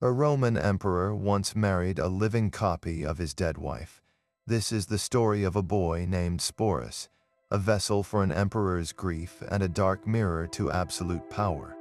A Roman emperor once married a living copy of his dead wife. This is the story of a boy named Sporus, a vessel for an emperor's grief and a dark mirror to absolute power.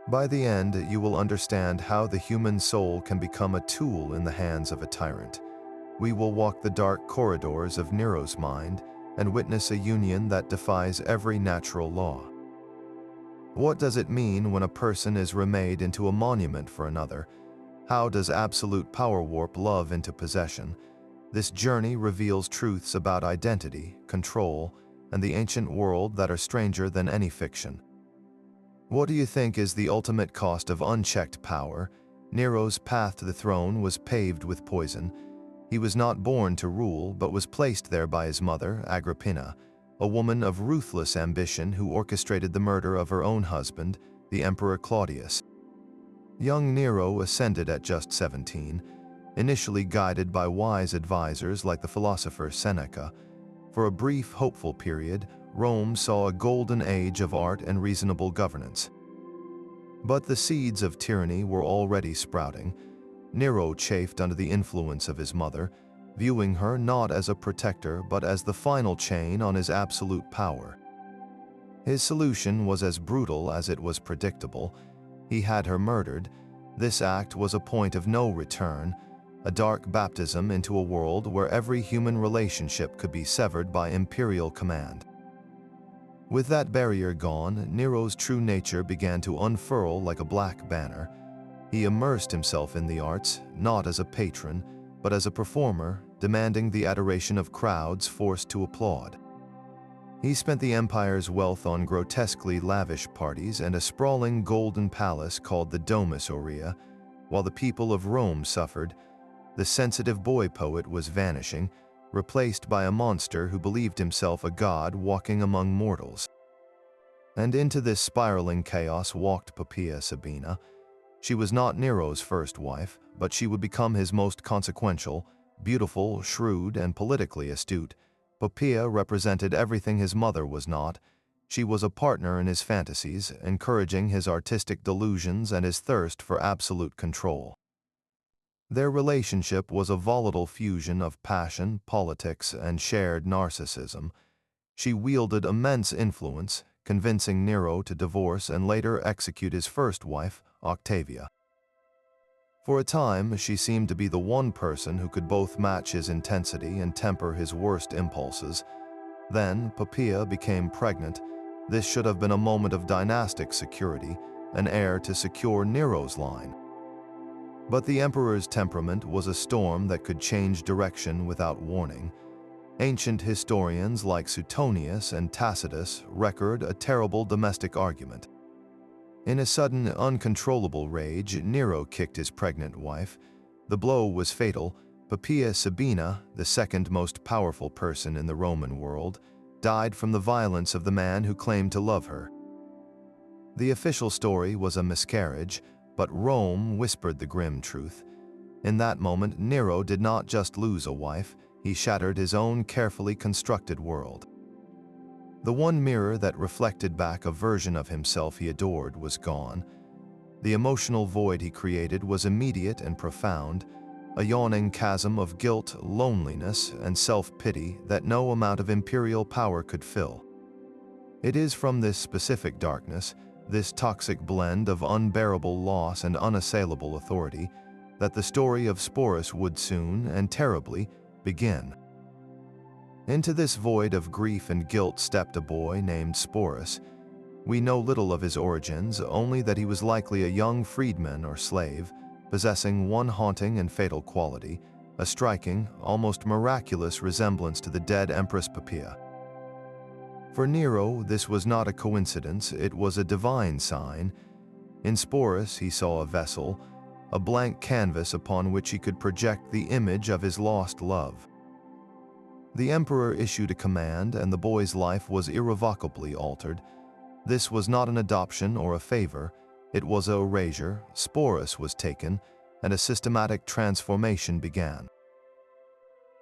By the end, you will understand how the human soul can become a tool in the hands of a tyrant. We will walk the dark corridors of Nero's mind and witness a union that defies every natural law. What does it mean when a person is remade into a monument for another? How does absolute power warp love into possession? This journey reveals truths about identity, control, and the ancient world that are stranger than any fiction. What do you think is the ultimate cost of unchecked power? Nero's path to the throne was paved with poison. He was not born to rule, but was placed there by his mother, Agrippina, a woman of ruthless ambition who orchestrated the murder of her own husband, the Emperor Claudius. Young Nero ascended at just 17, initially guided by wise advisors like the philosopher Seneca. For a brief, hopeful period, Rome saw a golden age of art and reasonable governance. But the seeds of tyranny were already sprouting. Nero chafed under the influence of his mother, viewing her not as a protector but as the final chain on his absolute power. His solution was as brutal as it was predictable. He had her murdered. This act was a point of no return, a dark baptism into a world where every human relationship could be severed by imperial command. With that barrier gone, Nero's true nature began to unfurl like a black banner. He immersed himself in the arts, not as a patron, but as a performer, demanding the adoration of crowds forced to applaud. He spent the empire's wealth on grotesquely lavish parties and a sprawling golden palace called the Domus Aurea. While the people of Rome suffered, the sensitive boy poet was vanishing, replaced by a monster who believed himself a god walking among mortals. And into this spiraling chaos walked Poppaea Sabina. She was not Nero's first wife, but she would become his most consequential. Beautiful, shrewd, and politically astute, Poppaea represented everything his mother was not. She was a partner in his fantasies, encouraging his artistic delusions and his thirst for absolute control. Their relationship was a volatile fusion of passion, politics, and shared narcissism. She wielded immense influence, convincing Nero to divorce and later execute his first wife, Octavia. For a time, she seemed to be the one person who could both match his intensity and temper his worst impulses. Then, Poppaea became pregnant. This should have been a moment of dynastic security, an heir to secure Nero's line. But the emperor's temperament was a storm that could change direction without warning. Ancient historians like Suetonius and Tacitus record a terrible domestic argument. In a sudden, uncontrollable rage, Nero kicked his pregnant wife. The blow was fatal. Poppaea Sabina, the second most powerful person in the Roman world, died from the violence of the man who claimed to love her. The official story was a miscarriage, but Rome whispered the grim truth. In that moment, Nero did not just lose a wife, he shattered his own carefully constructed world. The one mirror that reflected back a version of himself he adored was gone. The emotional void he created was immediate and profound, a yawning chasm of guilt, loneliness, and self-pity that no amount of imperial power could fill. It is from this specific darkness, this toxic blend of unbearable loss and unassailable authority, that the story of Sporus would soon, and terribly, begin. Into this void of grief and guilt stepped a boy named Sporus. We know little of his origins, only that he was likely a young freedman or slave, possessing one haunting and fatal quality, a striking, almost miraculous resemblance to the dead Empress Poppaea. For Nero, this was not a coincidence, it was a divine sign. In Sporus, he saw a vessel, a blank canvas upon which he could project the image of his lost love. The emperor issued a command, and the boy's life was irrevocably altered. This was not an adoption or a favor, it was a erasure. Sporus was taken, and a systematic transformation began.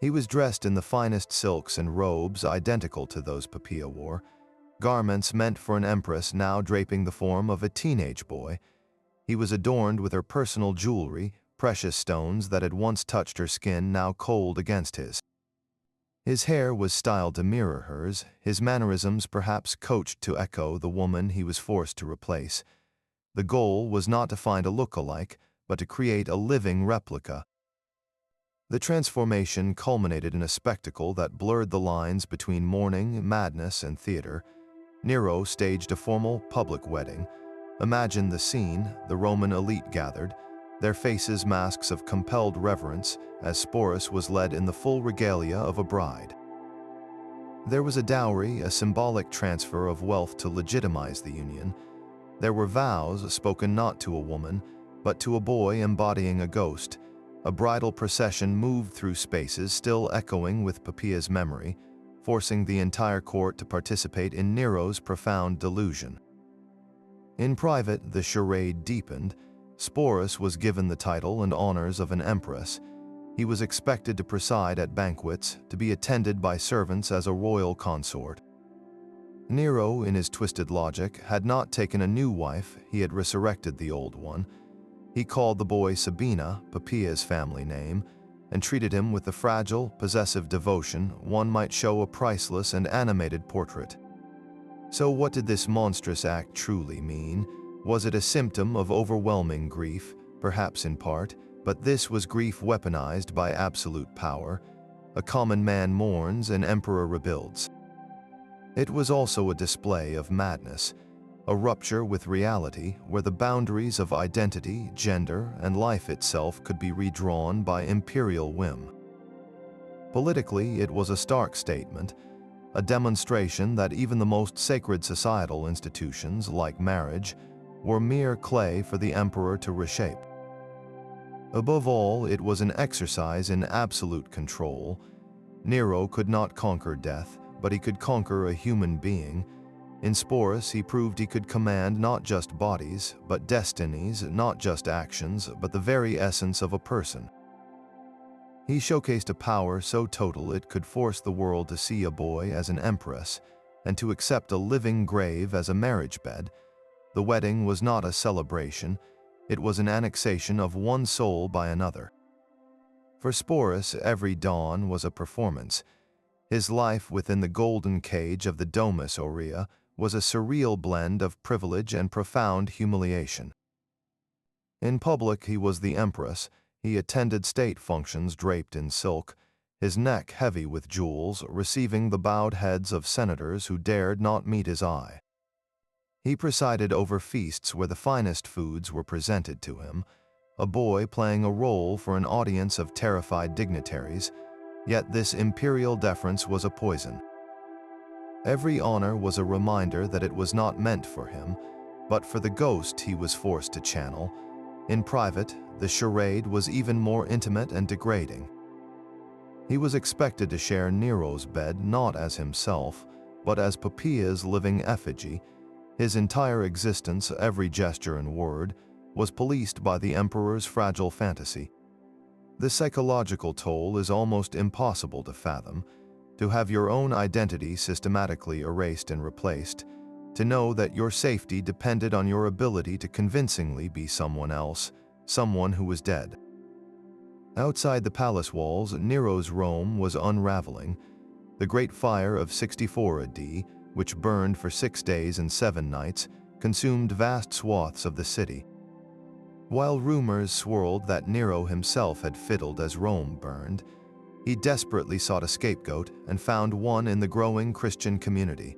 He was dressed in the finest silks and robes identical to those Poppaea wore, garments meant for an empress now draping the form of a teenage boy. He was adorned with her personal jewelry, precious stones that had once touched her skin now cold against his. His hair was styled to mirror hers, his mannerisms perhaps coached to echo the woman he was forced to replace. The goal was not to find a look-alike, but to create a living replica. The transformation culminated in a spectacle that blurred the lines between mourning, madness, and theater. Nero staged a formal, public wedding. Imagine the scene: the Roman elite gathered, their faces masks of compelled reverence, as Sporus was led in the full regalia of a bride. There was a dowry, a symbolic transfer of wealth to legitimize the union. There were vows spoken not to a woman, but to a boy embodying a ghost. A bridal procession moved through spaces still echoing with Poppaea's memory, forcing the entire court to participate in Nero's profound delusion. In private, the charade deepened. Sporus was given the title and honors of an empress. He was expected to preside at banquets, to be attended by servants as a royal consort. Nero, in his twisted logic, had not taken a new wife, he had resurrected the old one. He called the boy Sabina, Poppaea's family name, and treated him with the fragile, possessive devotion one might show a priceless and animated portrait. So what did this monstrous act truly mean? Was it a symptom of overwhelming grief? Perhaps in part, but this was grief weaponized by absolute power. A common man mourns, an emperor rebuilds. It was also a display of madness, a rupture with reality where the boundaries of identity, gender, and life itself could be redrawn by imperial whim. Politically, it was a stark statement, a demonstration that even the most sacred societal institutions, like marriage, were mere clay for the emperor to reshape. Above all, it was an exercise in absolute control. Nero could not conquer death, but he could conquer a human being. In Sporus, he proved he could command not just bodies, but destinies, not just actions, but the very essence of a person. He showcased a power so total it could force the world to see a boy as an empress, and to accept a living grave as a marriage bed. The wedding was not a celebration, it was an annexation of one soul by another. For Sporus, every dawn was a performance. His life within the golden cage of the Domus Aurea was a surreal blend of privilege and profound humiliation. In public, he was the empress. He attended state functions draped in silk, his neck heavy with jewels, receiving the bowed heads of senators who dared not meet his eye. He presided over feasts where the finest foods were presented to him, a boy playing a role for an audience of terrified dignitaries, yet this imperial deference was a poison. Every honor was a reminder that it was not meant for him, but for the ghost he was forced to channel. In private, the charade was even more intimate and degrading. He was expected to share Nero's bed not as himself, but as Poppaea's living effigy. His entire existence, every gesture and word, was policed by the emperor's fragile fantasy. The psychological toll is almost impossible to fathom. To have your own identity systematically erased and replaced, to know that your safety depended on your ability to convincingly be someone else, someone who was dead. Outside the palace walls, Nero's Rome was unraveling. The Great Fire of 64 AD, which burned for 6 days and 7 nights, consumed vast swaths of the city. While rumors swirled that Nero himself had fiddled as Rome burned, he desperately sought a scapegoat and found one in the growing Christian community.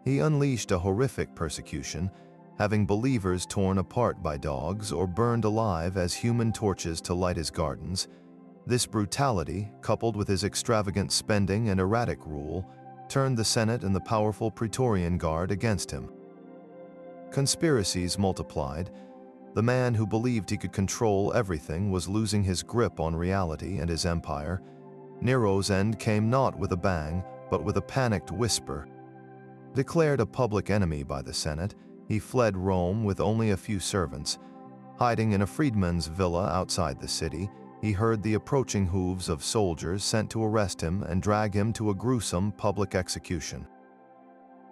He unleashed a horrific persecution, having believers torn apart by dogs or burned alive as human torches to light his gardens. This brutality, coupled with his extravagant spending and erratic rule, turned the Senate and the powerful Praetorian Guard against him. Conspiracies multiplied. The man who believed he could control everything was losing his grip on reality and his empire. Nero's end came not with a bang, but with a panicked whisper. Declared a public enemy by the Senate, he fled Rome with only a few servants. Hiding in a freedman's villa outside the city, he heard the approaching hooves of soldiers sent to arrest him and drag him to a gruesome public execution.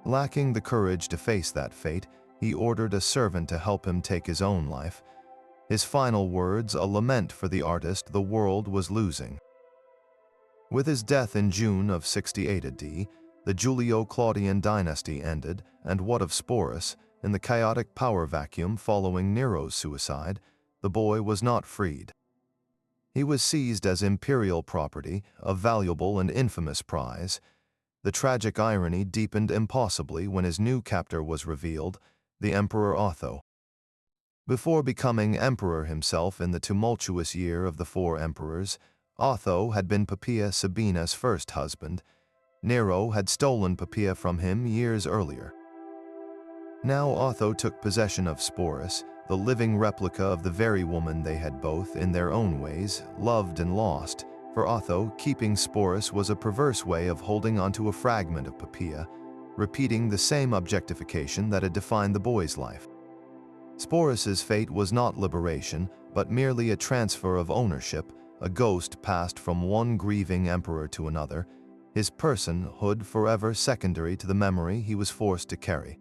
Lacking the courage to face that fate, he ordered a servant to help him take his own life. His final words, a lament for the artist the world was losing. With his death in June of 68 AD, the Julio-Claudian dynasty ended, and what of Sporus? In the chaotic power vacuum following Nero's suicide, the boy was not freed. He was seized as imperial property, a valuable and infamous prize. The tragic irony deepened impossibly when his new captor was revealed, the Emperor Otho. Before becoming emperor himself in the tumultuous year of the four emperors, Otho had been Poppaea Sabina's first husband. Nero had stolen Poppaea from him years earlier. Now Otho took possession of Sporus, the living replica of the very woman they had both, in their own ways, loved and lost. For Otho, keeping Sporus was a perverse way of holding onto a fragment of Poppaea, repeating the same objectification that had defined the boy's life. Sporus's fate was not liberation, but merely a transfer of ownership, a ghost passed from one grieving emperor to another, his personhood forever secondary to the memory he was forced to carry.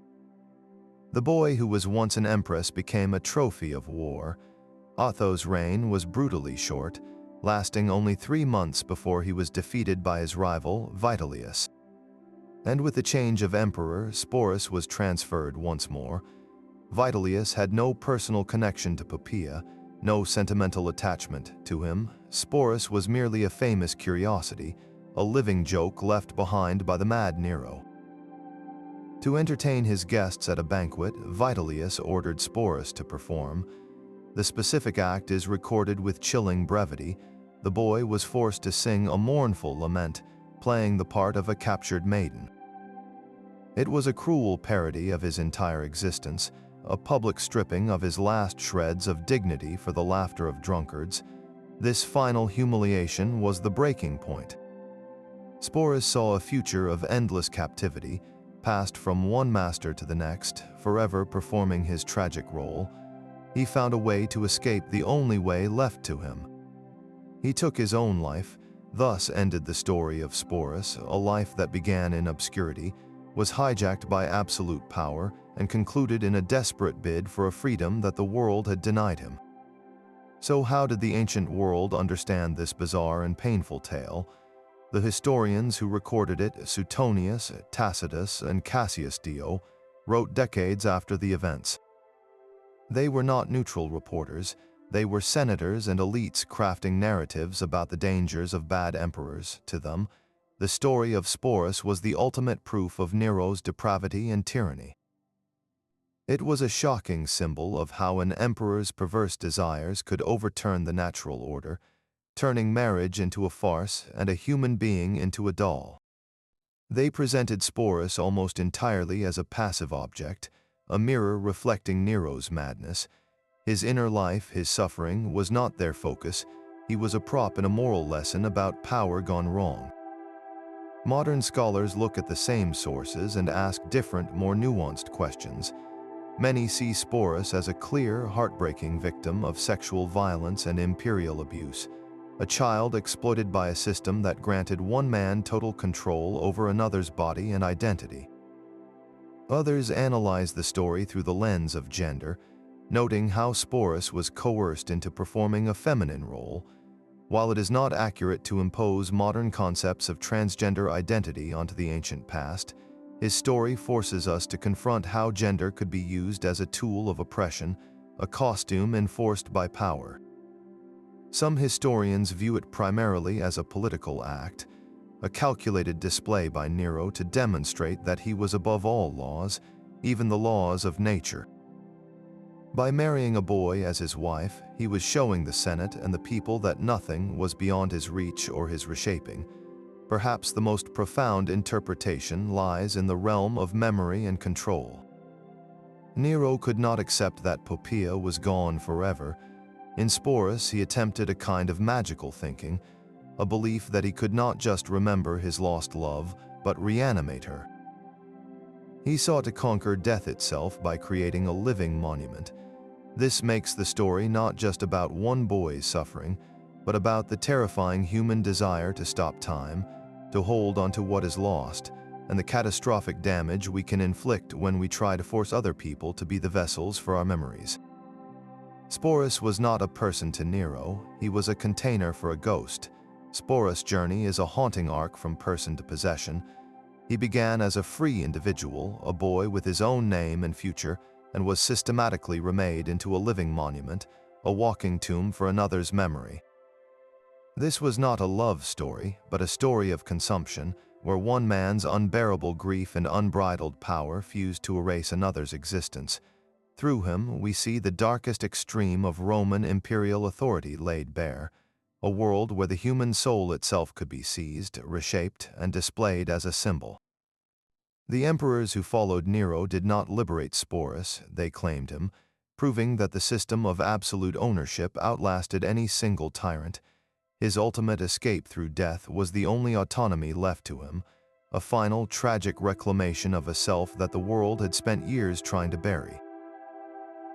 The boy who was once an empress became a trophy of war. Otho's reign was brutally short, lasting only 3 months before he was defeated by his rival, Vitellius. And with the change of emperor, Sporus was transferred once more. Vitellius had no personal connection to Poppaea, no sentimental attachment to him. Sporus was merely a famous curiosity, a living joke left behind by the mad Nero. To entertain his guests at a banquet, Vitellius ordered Sporus to perform. The specific act is recorded with chilling brevity. The boy was forced to sing a mournful lament, playing the part of a captured maiden. It was a cruel parody of his entire existence, a public stripping of his last shreds of dignity for the laughter of drunkards. This final humiliation was the breaking point. Sporus saw a future of endless captivity, passed from one master to the next, forever performing his tragic role. He found a way to escape the only way left to him. He took his own life. Thus ended the story of Sporus, a life that began in obscurity, was hijacked by absolute power, and concluded in a desperate bid for a freedom that the world had denied him. So how did the ancient world understand this bizarre and painful tale? The historians who recorded it, Suetonius, Tacitus, and Cassius Dio, wrote decades after the events. They were not neutral reporters. They were senators and elites crafting narratives about the dangers of bad emperors. To them, the story of Sporus was the ultimate proof of Nero's depravity and tyranny. It was a shocking symbol of how an emperor's perverse desires could overturn the natural order, turning marriage into a farce and a human being into a doll. They presented Sporus almost entirely as a passive object, a mirror reflecting Nero's madness. His inner life, his suffering, was not their focus. He was a prop in a moral lesson about power gone wrong. Modern scholars look at the same sources and ask different, more nuanced questions. Many see Sporus as a clear, heartbreaking victim of sexual violence and imperial abuse, a child exploited by a system that granted one man total control over another's body and identity. Others analyze the story through the lens of gender, noting how Sporus was coerced into performing a feminine role. While it is not accurate to impose modern concepts of transgender identity onto the ancient past, his story forces us to confront how gender could be used as a tool of oppression, a costume enforced by power. Some historians view it primarily as a political act, a calculated display by Nero to demonstrate that he was above all laws, even the laws of nature. By marrying a boy as his wife, he was showing the Senate and the people that nothing was beyond his reach or his reshaping. Perhaps the most profound interpretation lies in the realm of memory and control. Nero could not accept that Poppaea was gone forever. In Sporus, he attempted a kind of magical thinking, a belief that he could not just remember his lost love, but reanimate her. He sought to conquer death itself by creating a living monument. This makes the story not just about one boy's suffering, but about the terrifying human desire to stop time, to hold onto what is lost, and the catastrophic damage we can inflict when we try to force other people to be the vessels for our memories. Sporus was not a person to Nero, he was a container for a ghost. Sporus' journey is a haunting arc from person to possession. He began as a free individual, a boy with his own name and future, and was systematically remade into a living monument, a walking tomb for another's memory. This was not a love story, but a story of consumption, where one man's unbearable grief and unbridled power fused to erase another's existence. Through him, we see the darkest extreme of Roman imperial authority laid bare, a world where the human soul itself could be seized, reshaped, and displayed as a symbol. The emperors who followed Nero did not liberate Sporus, they claimed him, proving that the system of absolute ownership outlasted any single tyrant. His ultimate escape through death was the only autonomy left to him, a final tragic reclamation of a self that the world had spent years trying to bury.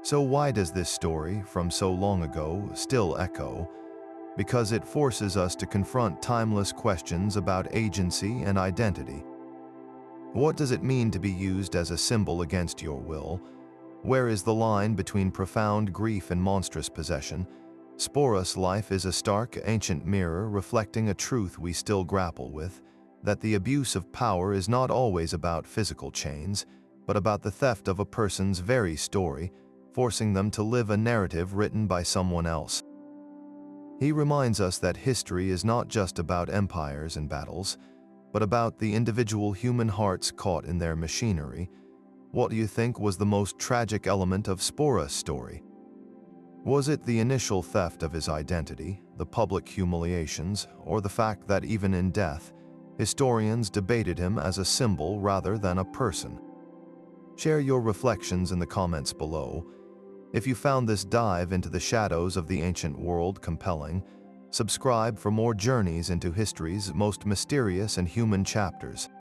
So why does this story, from so long ago, still echo? Because it forces us to confront timeless questions about agency and identity. What does it mean to be used as a symbol against your will? Where is the line between profound grief and monstrous possession? Sporus' life is a stark, ancient mirror reflecting a truth we still grapple with, that the abuse of power is not always about physical chains, but about the theft of a person's very story, forcing them to live a narrative written by someone else. He reminds us that history is not just about empires and battles, but about the individual human hearts caught in their machinery. What do you think was the most tragic element of Sporus' story? Was it the initial theft of his identity, the public humiliations, or the fact that even in death, historians debated him as a symbol rather than a person? Share your reflections in the comments below. If you found this dive into the shadows of the ancient world compelling, subscribe for more journeys into history's most mysterious and human chapters.